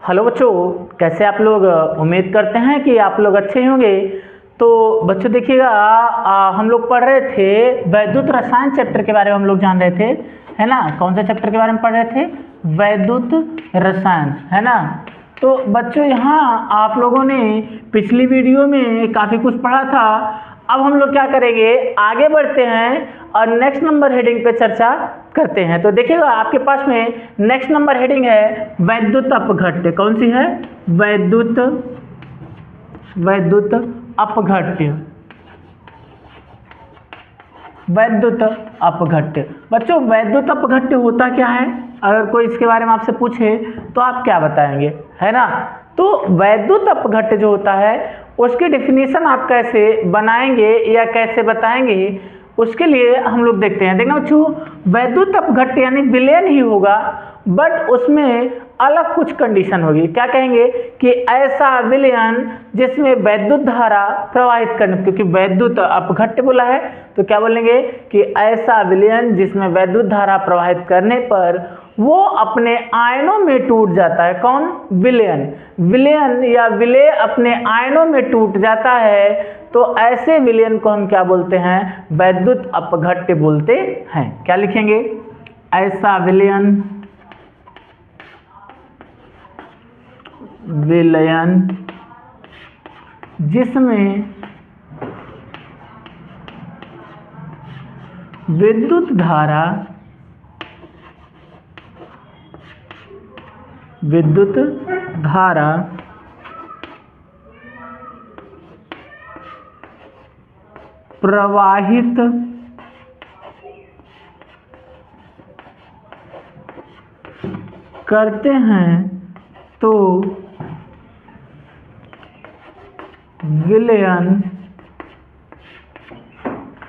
Hello बच्चों, कैसे आप लोग। उम्मीद करते हैं कि आप लोग अच्छे होंगे। तो बच्चों देखिएगा, हम लोग पढ़ रहे थे वैद्युत रसायन चैप्टर के बारे में। हम लोग जान रहे थे, है ना। कौन सा चैप्टर के बारे में पढ़ रहे थे? वैद्युत रसायन, है ना। तो बच्चों यहाँ आप लोगों ने पिछली वीडियो में काफ़ी कुछ पढ़ा था। अब हम लोग क्या करेंगे, आगे बढ़ते हैं और नेक्स्ट नंबर हेडिंग पे चर्चा करते हैं। तो देखिएगा आपके पास में नेक्स्ट नंबर हेडिंग है वैद्युत अपघट्य। कौन सी है? वैद्युत अपघट्य। वैद्युत अपघट्य। बच्चों वैद्युत अपघट्य होता क्या है? अगर कोई इसके बारे में आपसे पूछे तो आप क्या बताएंगे, है ना। तो वैद्युत अपघट्य जो होता है उसकी डेफिनेशन आप कैसे बनाएंगे या कैसे बताएंगे, उसके लिए हम लोग देखते हैं। देखना बच्चों, वैद्युत अपघट्य यानी विलयन ही होगा, बट उसमें अलग कुछ कंडीशन होगी। क्या कहेंगे कि ऐसा विलयन जिसमें वैद्युत धारा प्रवाहित करने, क्योंकि वैद्युत अपघट्य बोला है तो क्या बोलेंगे कि ऐसा विलयन जिसमें वैद्युत धारा प्रवाहित करने पर वो अपने आयनों में टूट जाता है। कौन? विलयन या विलेय अपने आयनों में टूट जाता है। तो ऐसे विलयन को हम क्या बोलते हैं? वैद्युत अपघट्य बोलते हैं। क्या लिखेंगे? ऐसा विलयन जिसमें विद्युत धारा प्रवाहित करते हैं तो विलयन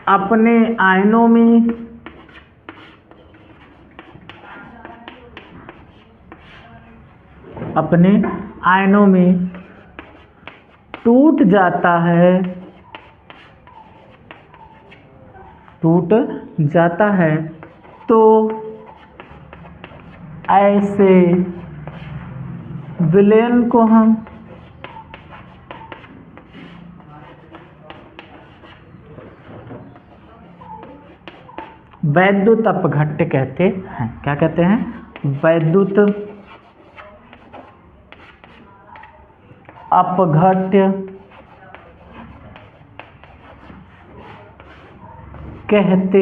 अपने आयनों में टूट जाता है। तो ऐसे विलयन को हम वैद्युत अपघट्य कहते हैं। क्या कहते हैं? वैद्युत अपघट्य कहते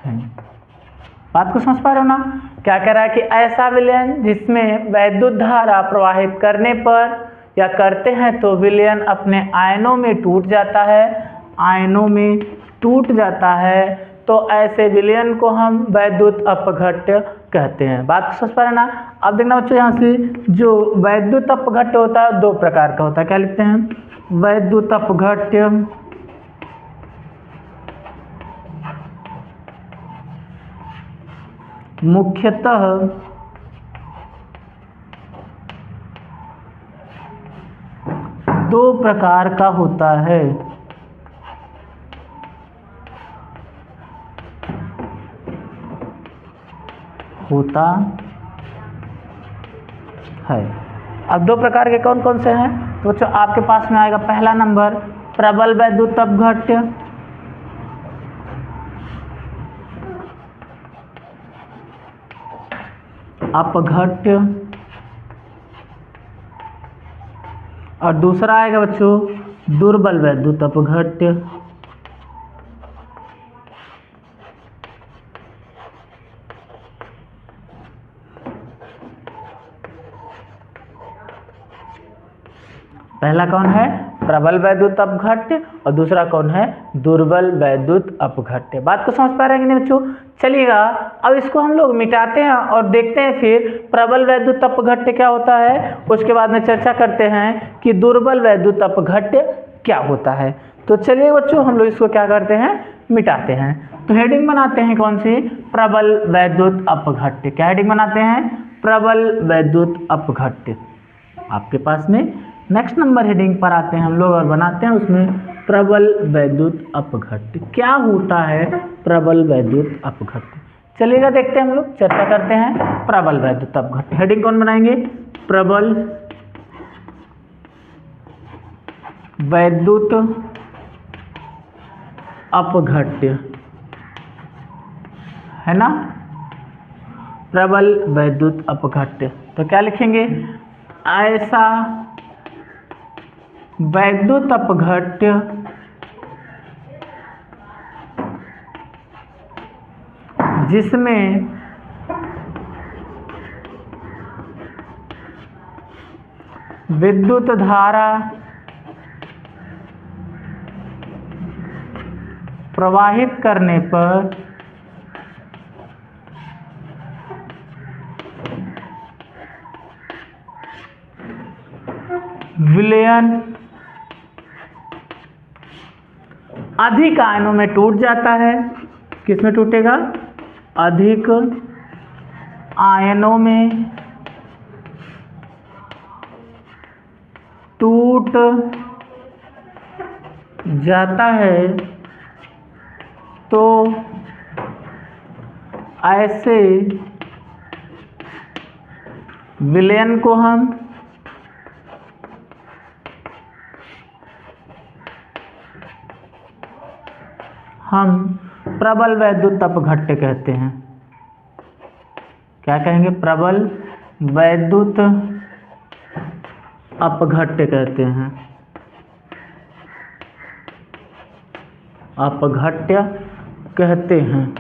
हैं। बात को समझ पा रहे हो ना? क्या कह रहा है कि ऐसा विलयन जिसमें वैद्युत धारा प्रवाहित करने पर या करते हैं तो विलयन अपने आयनों में टूट जाता है, तो ऐसे विलयन को हम वैद्युत अपघट्य कहते हैं। बात को समझ पा रहे ना? अब देखना बच्चों, यहाँ से जो वैद्युत अपघट्य होता है दो प्रकार का होता है। क्या लिखते हैं? वैद्युत अपघट्य मुख्यतः दो प्रकार का होता है। अब दो प्रकार के कौन कौन से हैं? तो बच्चों आपके पास में आएगा पहला नंबर प्रबल वैद्युत अपघट्य। और दूसरा आएगा बच्चों दुर्बल वैद्युत अपघट्य। पहला कौन है? प्रबल वैद्युत अपघट्य, और दूसरा कौन है? दुर्बल वैद्युत अपघट्य। बात को समझ पा रहे हैं कि नहीं बच्चों? चलिएगा अब इसको हम लोग मिटाते हैं और देखते हैं फिर प्रबल वैद्युत अपघट्य क्या होता है। उसके बाद में चर्चा करते हैं कि दुर्बल वैद्युत अपघट्य क्या होता है। तो चलिए बच्चों हम लोग इसको क्या करते हैं? मिटाते हैं। तो हेडिंग बनाते हैं कौन सी? प्रबल वैद्युत अपघट्य। क्या हेडिंग बनाते हैं? प्रबल वैद्युत अपघट्य। आपके पास में नेक्स्ट नंबर हेडिंग पर आते हैं हम लोग और बनाते हैं उसमें प्रबल वैद्युत अपघट्य। क्या होता है प्रबल वैद्युत अपघट्य? चलिएगा देखते हैं, हम लोग चर्चा करते हैं प्रबल वैद्युत अपघट्य। हेडिंग कौन बनाएंगे? प्रबल वैद्युत अपघट्य, है ना, प्रबल वैद्युत अपघट्य। तो क्या लिखेंगे? ऐसा वैद्युत अपघट्य जिसमें विद्युत धारा प्रवाहित करने पर विलयन अधिक आयनों में टूट जाता है। किस में टूटेगा? अधिक आयनों में टूट जाता है, तो ऐसे विलयन को हम प्रबल वैद्युत अपघट्य कहते हैं। क्या कहेंगे? प्रबल वैद्युत अपघट्य कहते हैं। अपघट्य कहते हैं।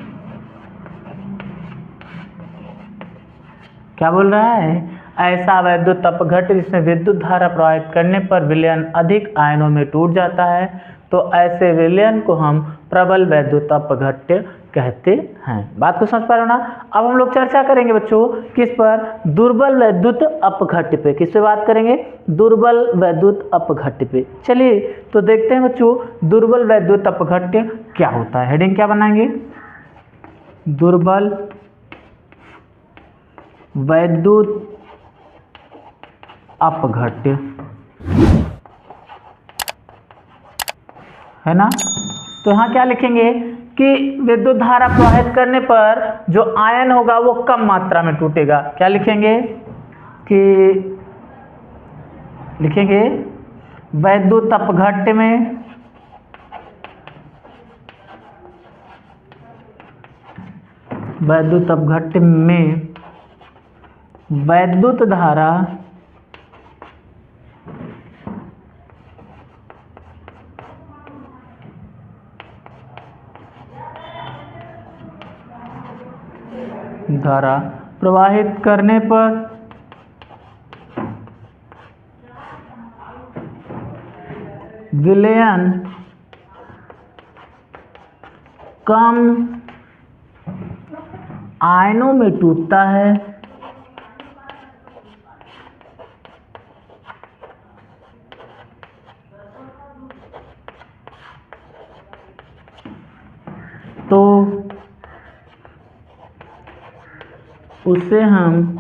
क्या बोल रहा है? ऐसा वैद्युत अपघट्य जिसमें विद्युत धारा प्रवाहित करने पर विलयन अधिक आयनों में टूट जाता है, तो ऐसे विलयन को हम प्रबल वैद्युत अपघट्य कहते हैं। बात को समझ पा रहे हो ना? अब हम लोग चर्चा करेंगे बच्चों किस पर? दुर्बल वैद्युत अपघट्य पे। किस पे बात करेंगे? दुर्बल वैद्युत अपघट्य पे। चलिए तो देखते हैं बच्चों दुर्बल वैद्युत अपघट्य क्या होता है। हेडिंग क्या बनाएंगे? दुर्बल वैद्युत अपघट्य, है ना। तो यहाँ क्या लिखेंगे कि विद्युत धारा प्रवाहित करने पर जो आयन होगा वो कम मात्रा में टूटेगा। क्या लिखेंगे? कि लिखेंगे वैद्युत अपघट्य में वैद्युत धारा प्रवाहित करने पर विलयन कम आयनों में टूटता है, तो उसे हम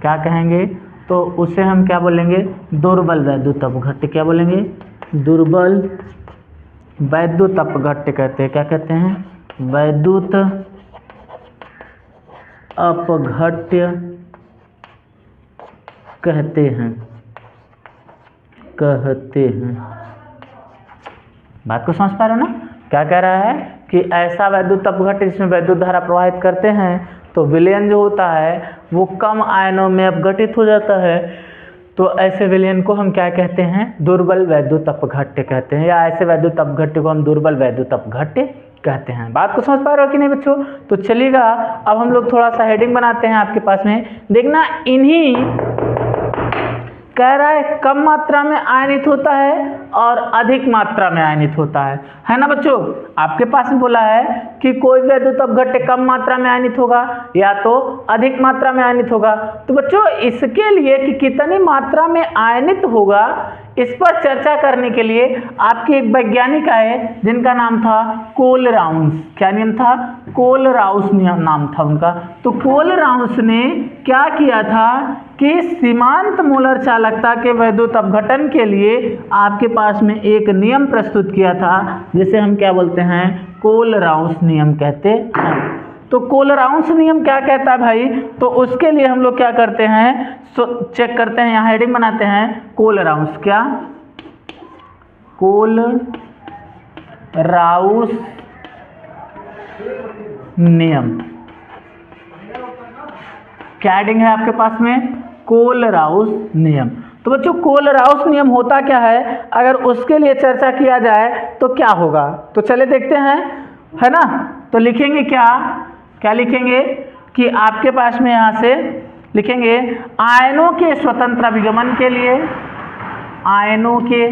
क्या कहेंगे? तो उसे हम क्या बोलेंगे? दुर्बल वैद्युत अपघट्य। क्या बोलेंगे? दुर्बल वैद्युत अपघट्य कहते हैं। क्या कहते हैं? वैद्युत अपघट्य कहते हैं। बात को समझ पा रहे हो ना? क्या कह रहा है कि ऐसा वैद्युत अपघट्य जिसमें वैद्युत धारा प्रवाहित करते हैं तो विलयन जो होता है वो कम आयनों में अपघटित हो जाता है, तो ऐसे विलयन को हम क्या कहते हैं? दुर्बल वैद्युत अपघट्य कहते हैं, या ऐसे वैद्युत अपघट्य को हम दुर्बल वैद्युत अपघट्य कहते हैं। बात को समझ पा रहे हो कि नहीं बच्चों? तो चलिएगा अब हम लोग थोड़ा सा हेडिंग बनाते हैं आपके पास में। देखना, इन्हीं कह रहा है कम मात्रा में आयनित होता है और अधिक मात्रा में आयनित होता है ना बच्चों? आपके पास में बोला है कि कोई वैद्युत अपघट्य कम मात्रा में आयनित होगा या तो अधिक मात्रा में आयनित होगा। तो बच्चों इसके लिए कि कितनी मात्रा में आयनित होगा इस पर चर्चा करने के लिए आपके एक वैज्ञानिक आए जिनका नाम था कोलराउस। क्या नियम था? कोलराउस नाम था उनका। तो कोलराउस ने क्या किया था कि सीमांत मोलर चालकता के वैद्युत अपघटन के लिए आपके पास में एक नियम प्रस्तुत किया था जिसे हम क्या बोलते हैं? कोलराउस नियम कहते हैं। तो कोलराउंस नियम क्या कहता है भाई, तो उसके लिए हम लोग क्या करते हैं, चेक करते हैं, यहाँ हेडिंग बनाते हैं कोलराउंस, क्या कोलराउस नियम, क्या हेडिंग है आपके पास में, कोलराउस नियम। तो बच्चों कोलराउस नियम होता क्या है, अगर उसके लिए चर्चा किया जाए तो क्या होगा, तो चले देखते हैं, है ना। तो लिखेंगे क्या, क्या लिखेंगे कि आपके पास में यहाँ से लिखेंगे आयनों के स्वतंत्र अभिगमन के लिए, आयनों के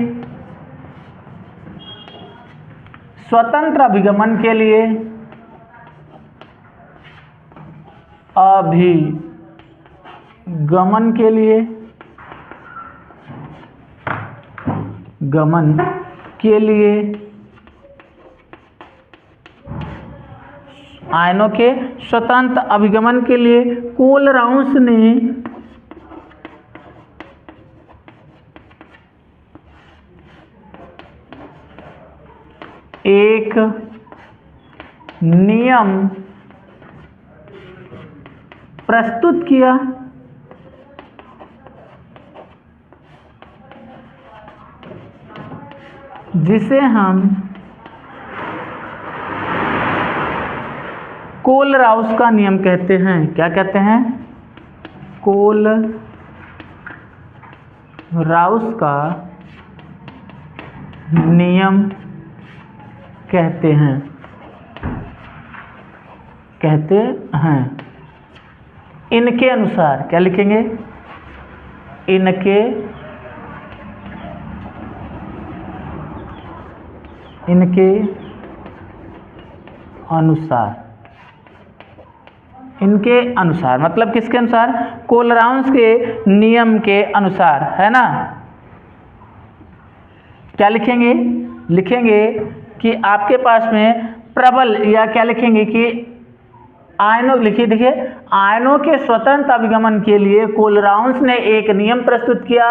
स्वतंत्र अभिगमन के लिए अभिगमन के लिए गमन के लिए आयनों के स्वतंत्र अभिगमन के लिए कोलराउस ने एक नियम प्रस्तुत किया, जिसे हम कोलराउस का नियम कहते हैं। क्या कहते हैं, कोलराउस का नियम कहते हैं, कहते हैं। इनके अनुसार क्या लिखेंगे, इनके अनुसार, इनके अनुसार मतलब किसके अनुसार, कोलराउस के नियम के अनुसार, है ना। क्या लिखेंगे, लिखेंगे कि आपके पास में प्रबल, या क्या लिखेंगे कि आयनों, लिखिए देखिए, आयनों के स्वतंत्र अभिगमन के लिए कोलराउस ने एक नियम प्रस्तुत किया,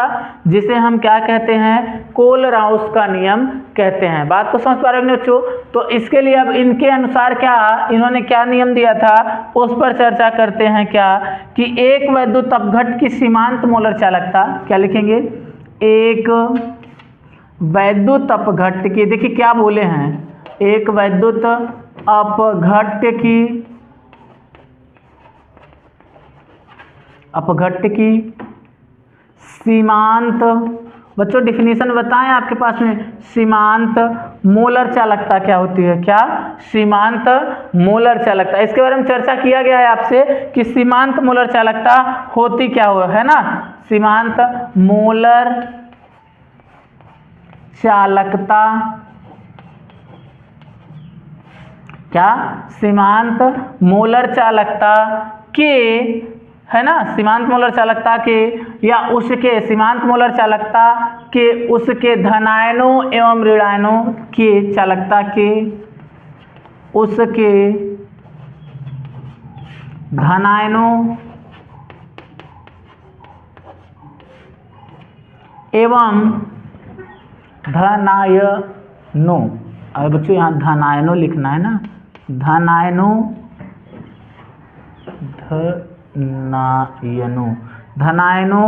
जिसे हम क्या कहते हैं, कोलराउस का नियम कहते हैं। बात को समझ पा रहे हो बच्चों। तो इसके लिए अब इनके अनुसार क्या, इन्होंने क्या नियम दिया था उस पर चर्चा करते हैं। क्या कि एक वैद्युत अपघट्ट की सीमांत मोलर चालकता, क्या लिखेंगे, एक वैद्युत अपघट्ट की, देखिए क्या बोले हैं, एक वैद्युत अपघट्ट की सीमांत, बच्चों डिफिनीशन बताएं आपके पास में, सीमांत मोलर चालकता क्या होती है, क्या सीमांत मोलर चालकता, इसके बारे में चर्चा किया गया है आपसे कि सीमांत मोलर चालकता होती क्या हो, है ना। सीमांत मोलर चालकता, क्या सीमांत मोलर चालकता के, है ना, सीमांत मोलर चालकता के या उसके, सीमांत मोलर चालकता के उसके धनायनों एवं ऋणायनों की चालकता के, उसके धनायनों एवं धनायनों, अब बच्चों यहाँ धनायनों लिखना है ना, धनायनों, धनायनों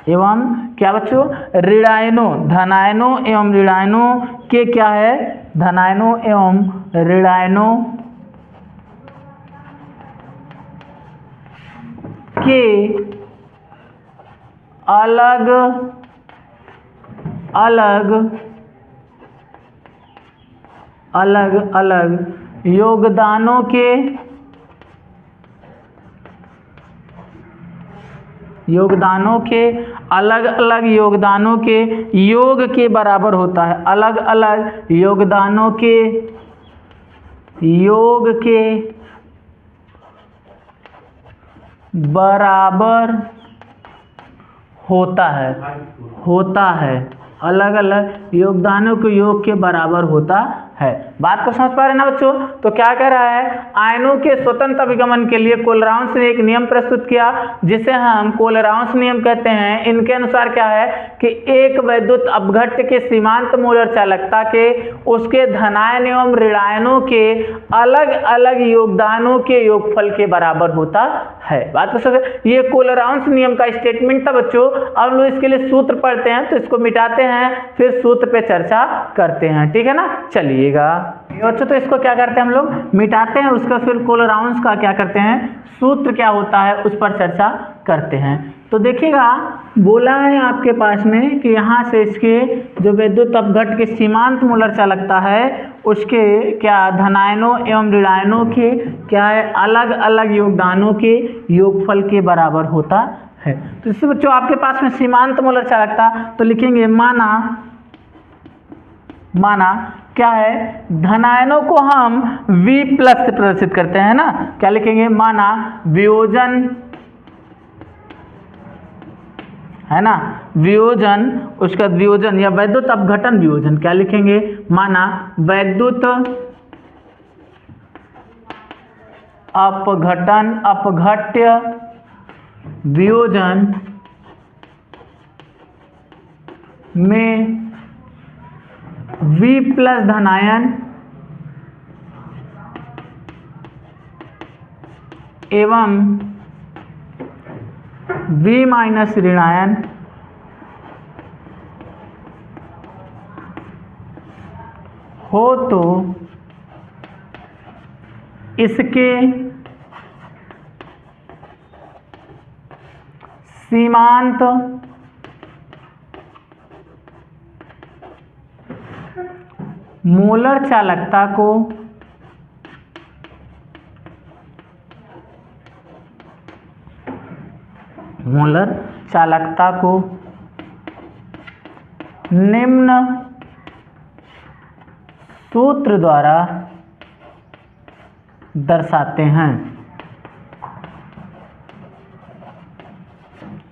एवं क्या बच्चों, ऋणायनों, धनायनों एवं ऋणायनों के क्या है, धनायनों एवं ऋणायनों के अलग अलग योगदानों के अलग अलग योगदानों के योग के बराबर होता है, अलग अलग योगदानों के योग के बराबर होता है, अलग अलग योगदानों के योग के बराबर होता है। बात को समझ पा रहे हैं ना बच्चों। तो क्या कह रहा है, आयनों के स्वतंत्र अभिगमन के लिए कोलराउंस ने एक नियम प्रस्तुत किया जिसे हम कोलराउंस नियम कहते हैं। इनके अनुसार क्या है कि एक वैद्युत अपघट्य के सीमांत मोलर चालकता के उसके धनायन एवं ऋणायनों के अलग अलग योगदानों के योगफल के बराबर होता है। बात को समझ, ये कोलराउंस नियम का स्टेटमेंट था बच्चों। अब लोग इसके लिए सूत्र पढ़ते हैं, तो इसको मिटाते हैं, फिर सूत्र पे चर्चा करते हैं, ठीक है ना। चलिएगा बच्चों, तो इसको क्या करते हैं हम लोग, मिटाते हैं, उसका फिर कोलराउंस का क्या करते हैं, सूत्र क्या होता है उस पर चर्चा करते हैं। तो देखिएगा, बोला है आपके पास में कि यहाँ से इसके जो विद्युत अपघट्य के सीमांत मोलर चालकता है उसके क्या धनायनों एवं ऋणायनों के क्या है अलग अलग योगदानों के योगफल के बराबर होता है। तो इससे बच्चों आपके पास में सीमांत मोलर चालकता, तो लिखेंगे माना क्या है, धनायनों को हम V प्लस से प्रदर्शित करते हैं ना। क्या लिखेंगे, माना वियोजन है ना, वियोजन, उसका वियोजन या वैद्युत अपघटन वियोजन, क्या लिखेंगे, माना वैद्युत अपघटन अपघट्य वियोजन में V प्लस धनायन एवं V माइनस ऋणायन हो तो इसके सीमांत मोलर चालकता को निम्न सूत्र द्वारा दर्शाते हैं।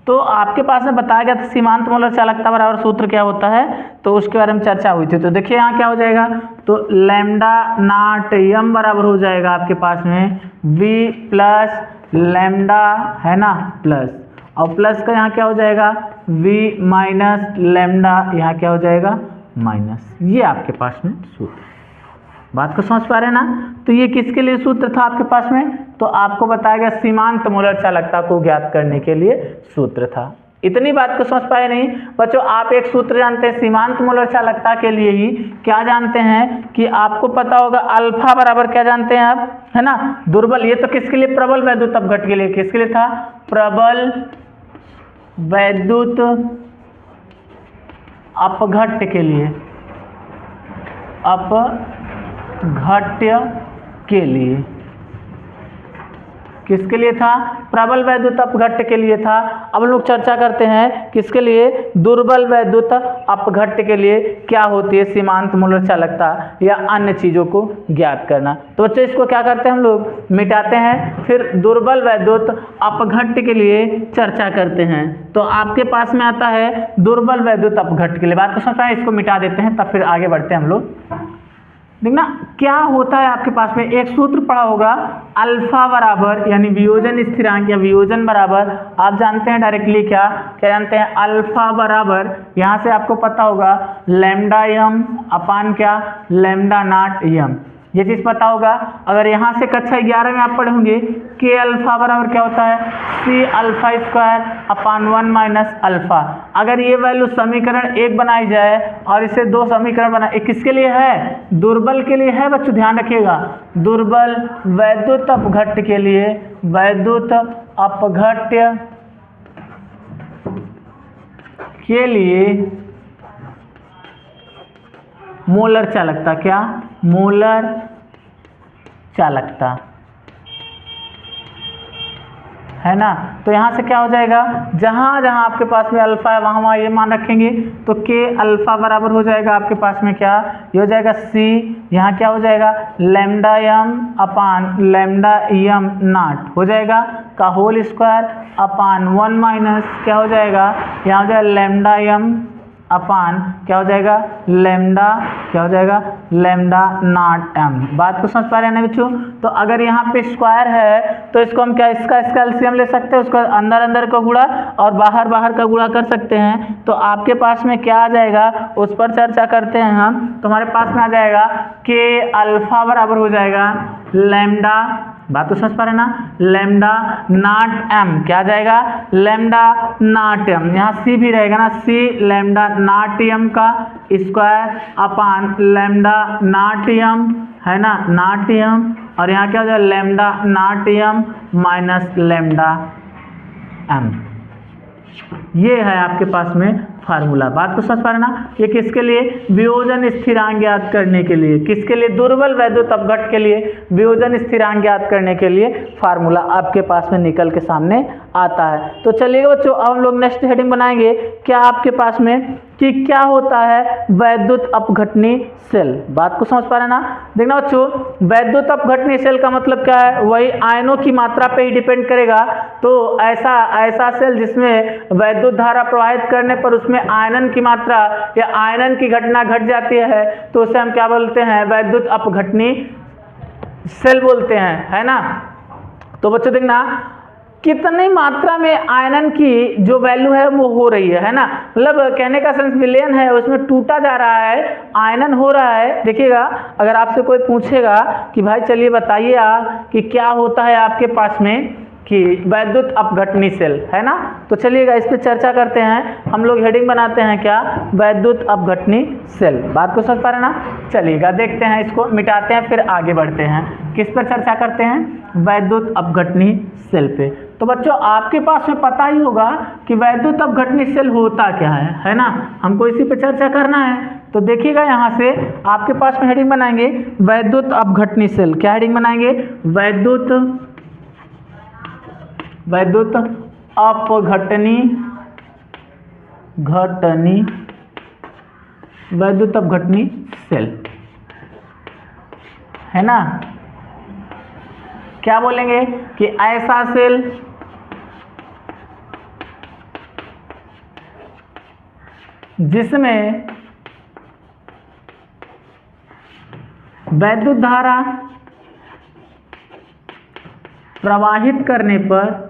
तो आपके पास में बताया गया था सीमांत मोलर चालकता बराबर सूत्र क्या होता है, तो उसके बारे में चर्चा हुई थी। तो देखिए यहाँ क्या हो जाएगा, तो लैम्डा नॉट m बराबर हो जाएगा आपके पास में V प्लस लैम्डा है ना प्लस, और प्लस का यहाँ क्या हो जाएगा V माइनस लैम्डा, यहाँ क्या हो जाएगा माइनस। ये आपके पास में सूत्र, बात को समझ पा रहे हैं ना। तो ये किसके लिए सूत्र था आपके पास में, तो आपको बताया गया सीमांत मोलर चालकता को ज्ञात करने के लिए सूत्र था। इतनी बात को समझ पाए नहीं बच्चों। आप एक सूत्र जानते हैं सीमांत मोलर चालकता के लिए ही, क्या जानते हैं कि आपको पता होगा अल्फा बराबर क्या जानते हैं आप, है ना, दुर्बल। ये तो किसके लिए, प्रबल वैद्युत अपघट्य के लिए, किसके लिए था, प्रबल वैद्युत अपघट्य के लिए, अपघट्य के लिए, किसके लिए था, प्रबल वैद्युत अपघट्य के लिए था। अब लोग चर्चा करते हैं किसके लिए, दुर्बल वैद्युत अपघट्य के लिए क्या होती है सीमांत मोलर चालकता या अन्य चीज़ों को ज्ञात करना। तो बच्चों इसको क्या करते हैं हम लोग, मिटाते हैं, फिर दुर्बल वैद्युत अपघट्य के लिए चर्चा करते हैं। तो आपके पास में आता है दुर्बल वैद्युत अपघट्य के लिए। बात को समझ पाए, इसको मिटा देते हैं तब फिर आगे बढ़ते हैं हम लोग। देखना क्या होता है आपके पास में, एक सूत्र पढ़ा होगा अल्फा बराबर यानी वियोजन स्थिरांक या वियोजन बराबर, आप जानते हैं डायरेक्टली क्या जानते हैं, अल्फा बराबर यहाँ से आपको पता होगा लैम्डा m अपान क्या लैम्डा नॉट m, ये चीज़ पता होगा। अगर यहाँ से कक्षा 11 में आप पढ़े होंगे के अल्फा बराबर क्या होता है, C alpha square upon 1 minus alpha. अगर ये वैल्यू समीकरण 1 बनाई जाए और इसे 2 समीकरण बनाए, किसके लिए है, दुर्बल के लिए है बच्चों, ध्यान रखिएगा, दुर्बल वैद्युत अपघट्य के लिए, वैद्युत अपघट्य के लिए मोलर चालकता, क्या मोलर चालकता है ना। तो यहाँ से क्या हो जाएगा, जहाँ जहाँ आपके पास में अल्फा है वहाँ वहाँ ये मान रखेंगे, तो के अल्फा बराबर हो जाएगा आपके पास में क्या, ये हो जाएगा सी, यहाँ क्या हो जाएगा lambda m upon lambda m not हो जाएगा का होल स्क्वायर अपान 1 माइनस क्या हो जाएगा, यहाँ हो जाएगा लैम्डा m अपान क्या हो जाएगा लैम्डा, क्या हो जाएगा लैम्डा नॉट m। बात को समझ पा रहे हैं ना बच्चों? तो अगर यहाँ पे स्क्वायर है तो इसको हम क्या इसका एलसीएम ले सकते हैं, उसका अंदर अंदर का गुणा और बाहर बाहर का गुणा कर सकते हैं। तो आपके पास में क्या आ जाएगा उस पर चर्चा करते हैं हम। तो हमारे पास में आ जाएगा कि अल्फा बराबर हो जाएगा लैम्डा, बात तो समझ पा रहे हैं ना, लैम्डा नॉट m, क्या जाएगा लैम्डा नॉट m, यहाँ c भी रहेगा ना, c लैम्डा नॉट m का square upon lambda naught m, है ना नॉट m, और यहाँ क्या हो जाएगा lambda naught m minus lambda m। ये है आपके पास में फार्मूला। बात को समझ पा रहे ना? ये किसके लिए? वियोजन स्थिरांक ज्ञात करने के लिए। किसके लिए? दुर्बल वैद्युत अपघट्ट के लिए वियोजन स्थिरांक ज्ञात करने के लिए फार्मूला आपके पास में निकल के सामने आता है। तो चलिए बच्चों अब हम लोग नेक्स्ट हेडिंग बनाएंगे क्या आपके पास में कि क्या होता है वैद्युत अपघटनी सेल। बात को समझ पा रहे ना? देखना बच्चों वैद्युत अपघटनी सेल का मतलब क्या है, वही आयनों की मात्रा पे ही डिपेंड करेगा। तो ऐसा सेल जिसमें वैद्युत धारा प्रवाहित करने पर उसमें आयनन की मात्रा या आयनन की घटना घट जाती है तो उसे हम क्या बोलते हैं वैद्युत अपघटनी सेल बोलते हैं, है ना। तो बच्चों देखना कितनी मात्रा में आयनन की जो वैल्यू है वो हो रही है ना, मतलब कहने का सेंस विलयन है उसमें टूटा जा रहा है, आयनन हो रहा है। देखिएगा अगर आपसे कोई पूछेगा कि भाई चलिए बताइए आप कि क्या होता है आपके पास में कि वैद्युत अपघटनी सेल, है ना। तो चलिएगा इस पर चर्चा करते हैं। हम लोग हेडिंग बनाते हैं क्या वैद्युत अपघटनी सेल। बात को समझ पा रहे ना? चलिएगा देखते हैं, इसको मिटाते हैं फिर आगे बढ़ते हैं। किस पर चर्चा करते हैं? वैद्युत अपघटनी सेल पे। तो बच्चों आपके पास में पता ही होगा कि वैद्युत अपघटनी सेल होता क्या है ना, हमको इसी पे चर्चा करना है। तो देखिएगा यहाँ से आपके पास में हेडिंग बनाएंगे वैद्युत अपघटनी सेल। क्या हेडिंग बनाएंगे? वैद्युत अपघटनी वैद्युत अपघटनी सेल, है ना। क्या बोलेंगे कि ऐसा सेल जिसमें वैद्युत धारा प्रवाहित करने पर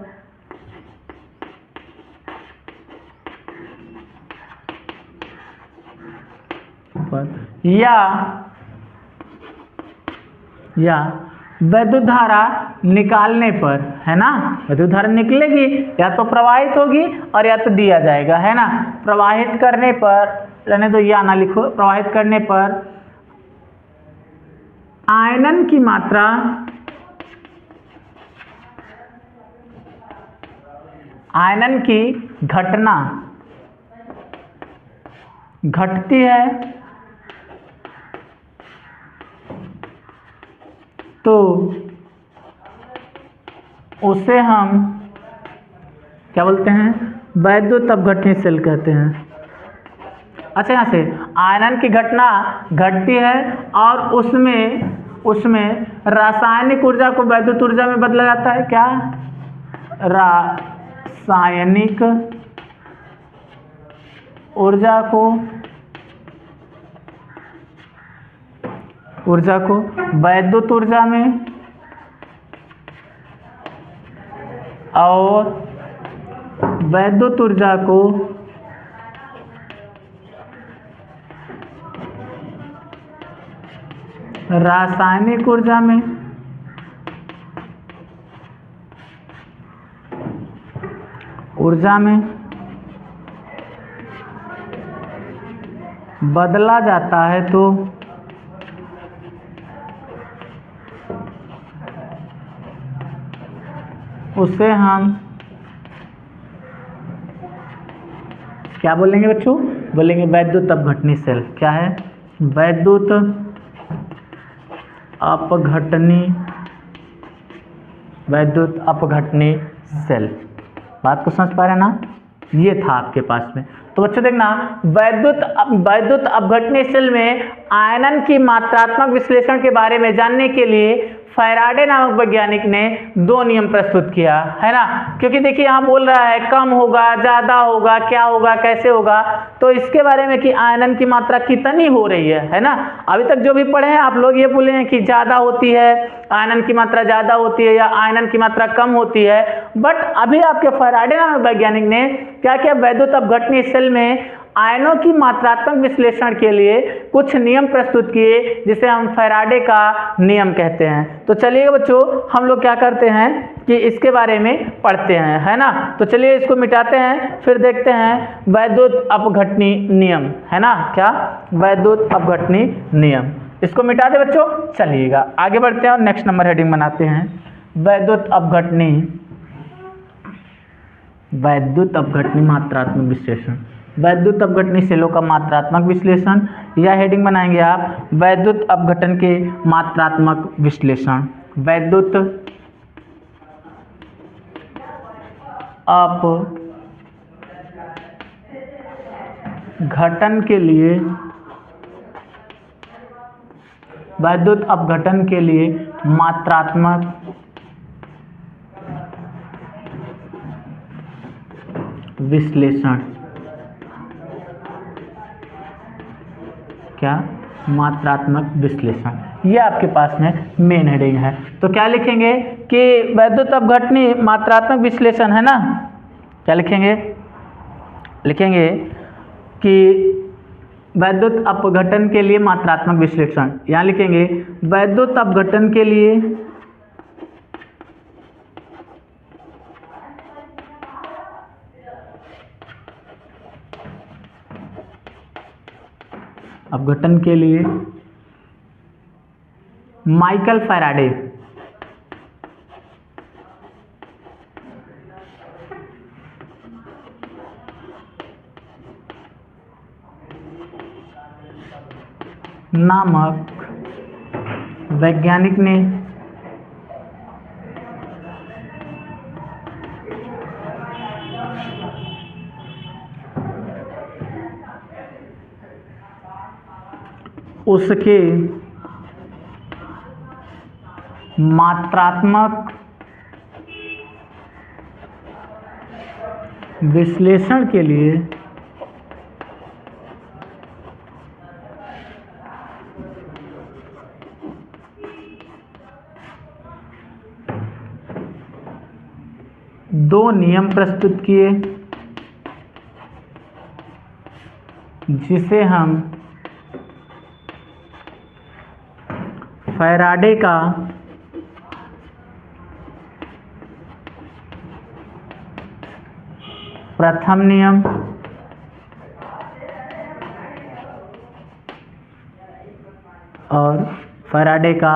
या वैद्युत धारा निकालने पर, है ना, वैद्युत धारा निकलेगी या तो प्रवाहित होगी और या तो दिया जाएगा, है ना। प्रवाहित करने पर, रहने दो या ना लिखो, प्रवाहित करने पर आयनन की मात्रा आयनन की घटना घटती है तो उसे हम क्या बोलते हैं? वैद्युत अपघटनी सेल कहते हैं। अच्छा यहाँ से आयनन की घटना घटती है और उसमें रासायनिक ऊर्जा को वैद्युत ऊर्जा में बदला जाता है। क्या? रासायनिक ऊर्जा को वैद्युत ऊर्जा में और वैद्युत ऊर्जा को रासायनिक ऊर्जा में बदला जाता है तो उसे हम क्या बोलेंगे बच्चों? बोलेंगे वैद्युत अपघटनी सेल। क्या है? वैद्युत अपघटनी सेल। बात को समझ पा रहे हैं ना? ये था आपके पास में। तो बच्चों देखना वैद्युत अपघटनी सेल में आयनन की मात्रात्मक विश्लेषण के बारे में जानने के लिए फैराडे नामक वैज्ञानिक ने 2 नियम प्रस्तुत किया, है ना। क्योंकि देखिए यहाँ बोल रहा है कम होगा, ज़्यादा होगा, क्या होगा, कैसे होगा, तो इसके बारे में कि आयनन की मात्रा कितनी हो रही है ना। अभी तक जो भी पढ़े हैं आप लोग ये बोले हैं कि ज़्यादा होती है, आयनन की मात्रा ज़्यादा होती है या आयनन की मात्रा कम होती है। बट अभी आपके फैराडे नामक वैज्ञानिक ने क्या किया, वैद्युत अपघटनी सेल में आयनों की मात्रात्मक विश्लेषण के लिए कुछ नियम प्रस्तुत किए, जिसे हम फैराडे का नियम कहते हैं। तो चलिए बच्चों, हम लोग क्या करते हैं कि इसके बारे में पढ़ते हैं, है ना। तो चलिए इसको मिटाते हैं, फिर देखते हैं वैद्युत अपघटनी नियम, है ना। क्या, वैद्युत अपघटनी नियम, इसको मिटा दे बच्चों। चलिएगा आगे बढ़ते हैं और नेक्स्ट नंबर हेडिंग बनाते हैं वैद्युत अपघटनी मात्रात्मक विश्लेषण। वैद्युत अपघटनी सेलों का मात्रात्मक विश्लेषण, या हेडिंग बनाएंगे आप वैद्युत अपघटन के मात्रात्मक विश्लेषण। वैद्युत अपघटन के लिए, वैद्युत अपघटन के लिए मात्रात्मक विश्लेषण। क्या, मात्रात्मक विश्लेषण, ये आपके पास में मेन हेडिंग है। तो क्या लिखेंगे कि वैद्युत अपघटनी मात्रात्मक विश्लेषण, है ना। क्या लिखेंगे, लिखेंगे कि वैद्युत अपघटन के लिए मात्रात्मक विश्लेषण। यहाँ लिखेंगे वैद्युत अपघटन के लिए माइकल फैराडे नामक वैज्ञानिक ने उसके मात्रात्मक विश्लेषण के लिए दो नियम प्रस्तुत किए, जिसे हम फैराडे का प्रथम नियम और फैराडे का,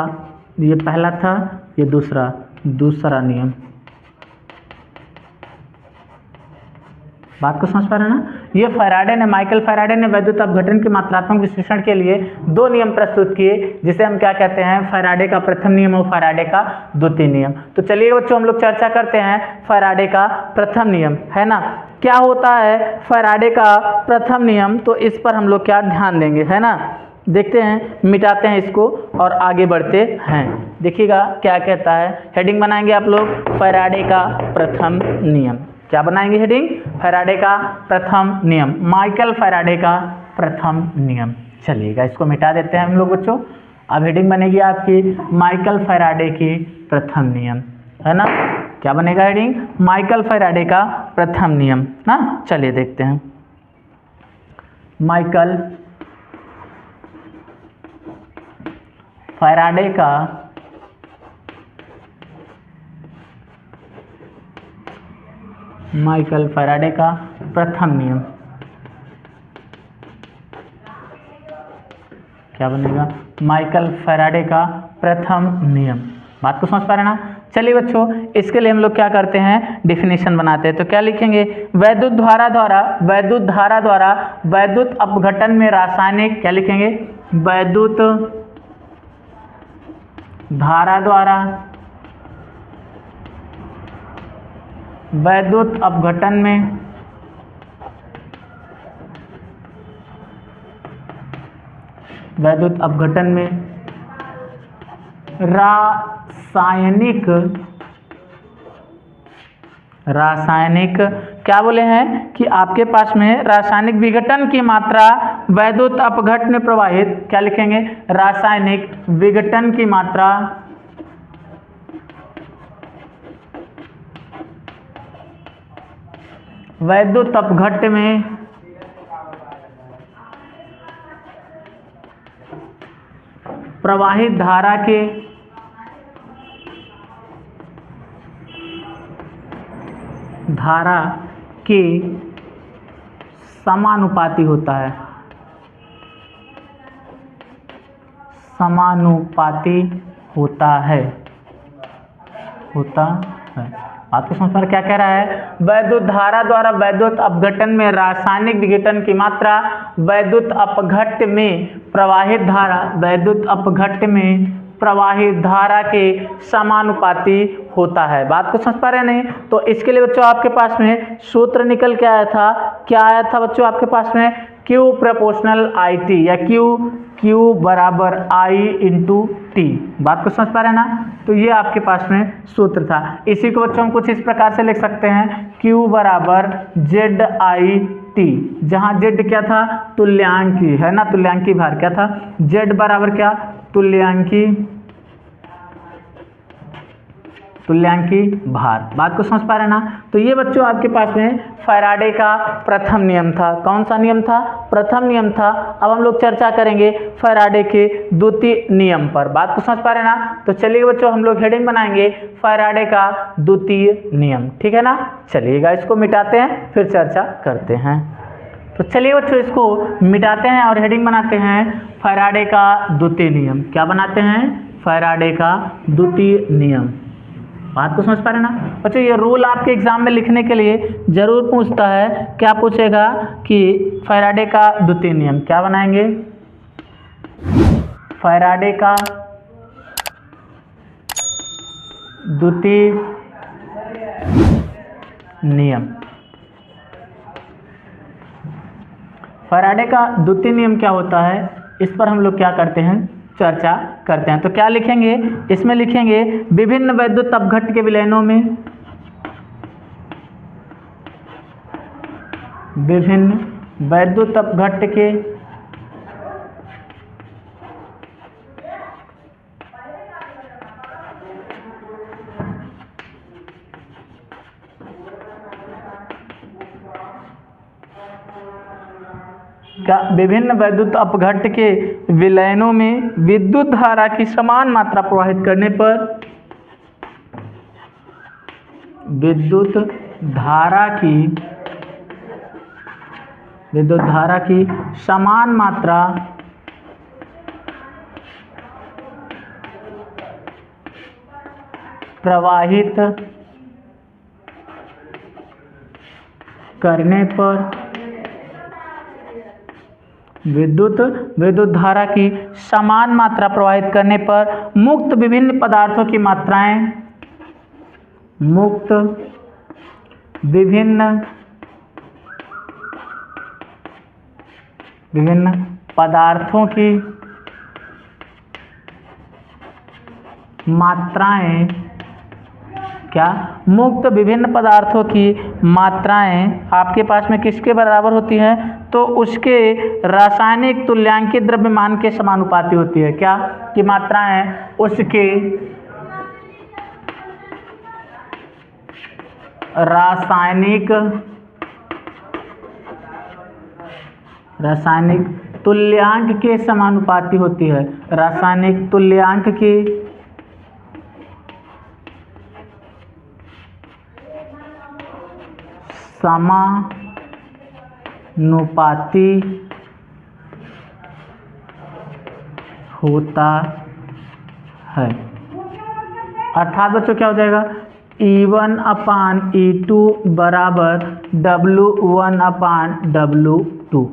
ये पहला था, ये दूसरा नियम। बात को समझ पा रहे हैं ना। ये माइकल फैराडे ने वैद्युत अपघटन के मात्रात्मक विश्लेषण के लिए 2 नियम प्रस्तुत किए, जिसे हम क्या कहते हैं, फैराडे का प्रथम नियम और फैराडे का द्वितीय नियम। तो चलिए बच्चों हम लोग चर्चा करते हैं फैराडे का प्रथम नियम, है ना। क्या होता है फैराडे का प्रथम नियम, तो इस पर हम लोग क्या ध्यान देंगे, है ना। देखते हैं, मिटाते हैं इसको और आगे बढ़ते हैं। देखिएगा क्या कहता है, हेडिंग बनाएंगे आप लोग फैराडे का प्रथम नियम। क्या बनाएंगे हेडिंग, फैराडे का प्रथम नियम, माइकल फैराडे का प्रथम नियम। चलिएगा इसको मिटा देते हैं हम लोग बच्चों। अब हेडिंग बनेगी आपकी माइकल फैराडे की प्रथम नियम, है ना। क्या बनेगा हेडिंग, माइकल फैराडे का प्रथम नियम ना। चलिए देखते हैं, माइकल फैराडे का प्रथम नियम। क्या बनेगा, माइकल फैराडे का प्रथम नियम। बात को समझ पा रहे हैं ना। चलिए बच्चों, इसके लिए हम लोग क्या करते हैं, डिफिनीशन बनाते हैं। तो क्या लिखेंगे, वैद्युत धारा द्वारा वैद्युत अपघटन में रासायनिक, क्या लिखेंगे, वैद्युत धारा द्वारा वैद्युत अपघटन में रासायनिक क्या बोले हैं कि आपके पास में रासायनिक विघटन की मात्रा वैद्युत अपघट्ट में प्रवाहित, क्या लिखेंगे, रासायनिक विघटन की मात्रा वैद्युत अपघट्ट में प्रवाहित धारा के समानुपाती होता है, बात को समझ पर क्या कह रहा है, वैद्युत धारा द्वारा वैद्युत अपघटन में रासायनिक विघटन की मात्रा वैद्युत अपघट्ट में प्रवाहित धारा के समानुपाती होता है। बात को समझ पा रहे हैं नहीं? तो इसके लिए बच्चों आपके पास में सूत्र निकल के आया था, क्या आया था बच्चों आपके पास में, Q प्रोपोर्शनल IT या Q बराबर I इंटू T। बात को समझ पा रहे हैं ना? तो ये आपके पास में सूत्र था। इसी को बच्चों हम कुछ इस प्रकार से लिख सकते हैं, Q बराबर ZIT, जहाँ Z क्या था, तुल्यांकी है ना, तुल्यांकी भार क्या था, Z बराबर क्या, तुल्यांकी भार। बात को समझ पा रहे हैं ना? तो ये बच्चों आपके पास में फैराडे का प्रथम नियम था। कौन सा नियम था, प्रथम नियम था। अब हम लोग चर्चा करेंगे फैराडे के द्वितीय नियम पर। बात को समझ पा रहे हैं ना? तो चलिए बच्चों हम लोग हेडिंग बनाएंगे फैराडे का द्वितीय नियम, ठीक है ना। चलिएगा इसको मिटाते हैं फिर चर्चा करते हैं। तो चलिए बच्चों इसको मिटाते हैं और हेडिंग बनाते हैं फैराडे का द्वितीय नियम। क्या बनाते हैं, फैराडे का द्वितीय नियम। बात को समझ पा रहे हैं ना बच्चों? ये रूल आपके एग्जाम में लिखने के लिए जरूर पूछता है, क्या पूछेगा कि फैराडे का द्वितीय नियम। क्या बनाएंगे, फैराडे का द्वितीय नियम। फैराडे का द्वितीय नियम क्या होता है, इस पर हम लोग क्या करते हैं, चर्चा करते हैं। तो क्या लिखेंगे, इसमें लिखेंगे विभिन्न वैद्युत अपघट्ट के विलयनों में, विभिन्न वैद्युत अपघट्ट के विभिन्न वैद्युत अपघट्ट के विलयनों में विद्युत धारा की समान मात्रा प्रवाहित करने पर, विद्युत धारा की समान मात्रा प्रवाहित करने पर, विद्युत धारा की समान मात्रा प्रवाहित करने पर मुक्त विभिन्न पदार्थों की मात्राएं, मुक्त विभिन्न पदार्थों की मात्राएं, क्या, मुक्त विभिन्न पदार्थों की मात्राएं आपके पास में किसके बराबर होती है, तो उसके रासायनिक तुल्यांकी द्रव्यमान के समानुपाती होती है। क्या की मात्राएं उसके रासायनिक तुल्यांक के समानुपाती होती है, रासायनिक तुल्यांक की समानुपाती होता है। अर्थात बच्चों क्या हो जाएगा, E1/E2 बराबर W1/W2।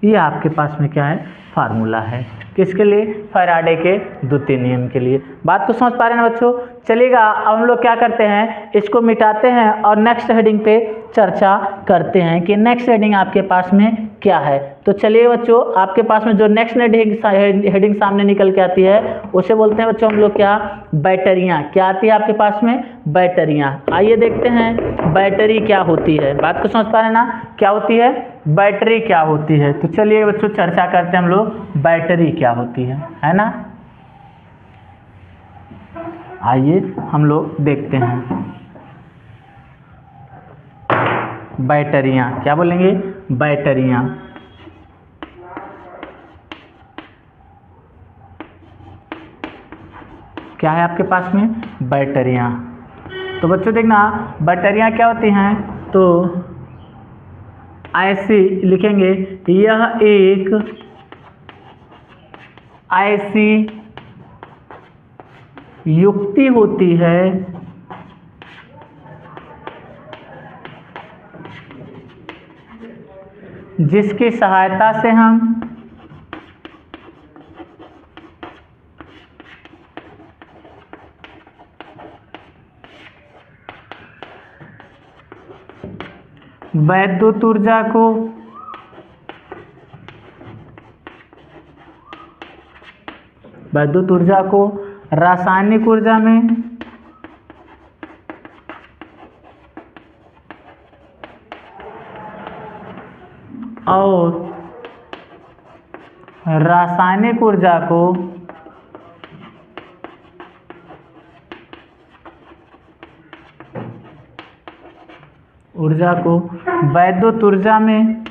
ये आपके पास में क्या है, फार्मूला है, किसके लिए, फैराडे के द्वितीय नियम के लिए। बात को समझ पा रहे हैं ना बच्चों? चलिएगा अब हम लोग क्या करते हैं, इसको मिटाते हैं और नेक्स्ट हेडिंग पे चर्चा करते हैं कि नेक्स्ट हेडिंग आपके पास में क्या है। तो चलिए बच्चों, आपके पास में जो नेक्स्ट हेडिंग सामने निकल के आती है उसे बोलते हैं बच्चों हम लोग क्या, बैटरियाँ। क्या आती है आपके पास में, बैटरियाँ। आइए देखते हैं बैटरी क्या होती है। बात को समझ पा रहे हैं ना, क्या होती है, बैटरी क्या होती है। तो चलिए बच्चों चर्चा करते हैं हम लोग, बैटरी क्या होती है ना। आइए हम लोग देखते हैं बैटरियाँ। क्या बोलेंगे, बैटरियाँ। क्या है आपके पास में, बैटरियाँ। तो बच्चों देखना बैटरियाँ क्या होती हैं, तो ऐसी लिखेंगे, यह एक ऐसी युक्ति होती है जिसकी सहायता से हम वैद्युत ऊर्जा को रासायनिक ऊर्जा में और रासायनिक ऊर्जा को वैद्युत ऊर्जा में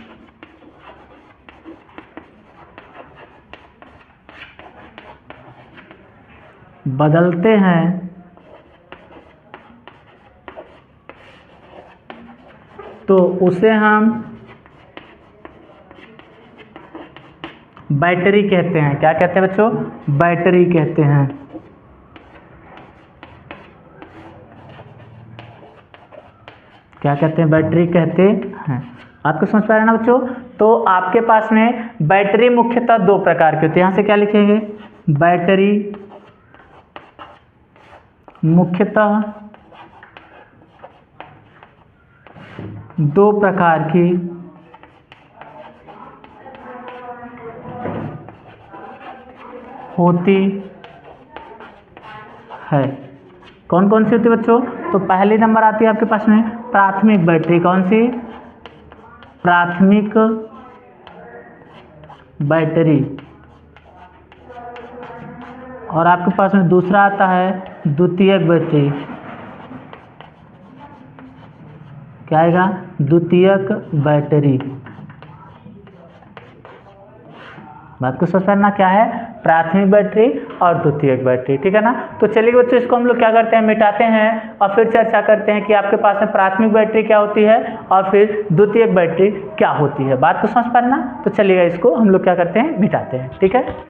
बदलते हैं, तो उसे हम बैटरी कहते हैं। क्या कहते हैं बच्चों, बैटरी कहते हैं। क्या कहते हैं, बैटरी कहते हैं। आपको समझ पा रहे हैं ना बच्चों। तो आपके पास में बैटरी मुख्यतः दो प्रकार की होती है। यहाँ से क्या लिखेंगे, बैटरी मुख्यतः दो प्रकार की होती है। कौन कौन सी होती है बच्चों, तो पहले नंबर आती है आपके पास में प्राथमिक बैटरी। कौन सी, प्राथमिक बैटरी। और आपके पास में दूसरा आता है द्वितीयक बैटरी। क्या आएगा, द्वितीयक बैटरी। बात को समझ पाना, क्या है, प्राथमिक बैटरी और द्वितीयक बैटरी। ठीक है ना। तो चलिए बच्चों इसको हम लोग क्या करते हैं, मिटाते हैं और फिर चर्चा करते हैं कि आपके पास में प्राथमिक बैटरी क्या होती है और फिर द्वितीयक बैटरी क्या होती है। बात को समझ पाना। तो चलिएगा इसको हम लोग क्या करते हैं, मिटाते हैं। ठीक है।